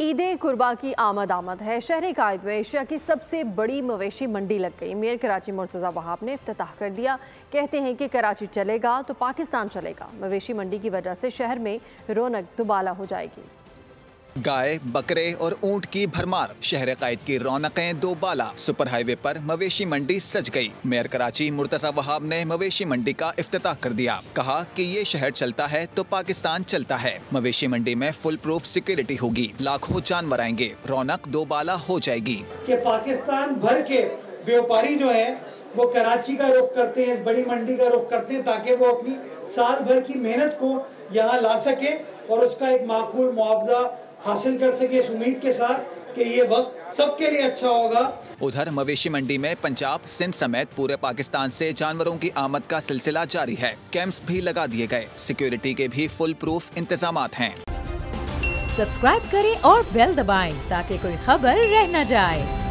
ईद कुर्बा की आमद है। शहर कायद में एशिया की सबसे बड़ी मवेशी मंडी लग गई। मेयर कराची मुर्तज़ा वहाब ने इफ्तिताह कर दिया। कहते हैं कि कराची चलेगा तो पाकिस्तान चलेगा। मवेशी मंडी की वजह से शहर में रौनक दुबाला हो जाएगी। गाय, बकरे और ऊंट की भरमार, शहर कायद की रौनकें दोबाला। सुपर हाईवे पर मवेशी मंडी सज गई। मेयर कराची मुर्तज़ा वहाब ने मवेशी मंडी का इफ्तिताह कर दिया। कहा कि ये शहर चलता है तो पाकिस्तान चलता है। मवेशी मंडी में फुल प्रूफ सिक्योरिटी होगी, लाखों जानवर आएंगे, रौनक दोबाला हो जाएगी। कि पाकिस्तान भर के व्यापारी जो है वो कराची का रुख करते हैं, इस बड़ी मंडी का रुख करते हैं, ताकि वो अपनी साल भर की मेहनत को यहाँ ला सके और उसका एक माकूल मुआवजा हासिल कर सके, इस उम्मीद के साथ कि ये वक्त सबके लिए अच्छा होगा। उधर मवेशी मंडी में पंजाब, सिंध समेत पूरे पाकिस्तान से जानवरों की आमद का सिलसिला जारी है। कैंप्स भी लगा दिए गए। सिक्योरिटी के भी फुल प्रूफ इंतजामात हैं। सब्सक्राइब करें और बेल दबाएं ताकि कोई खबर रह न जाए।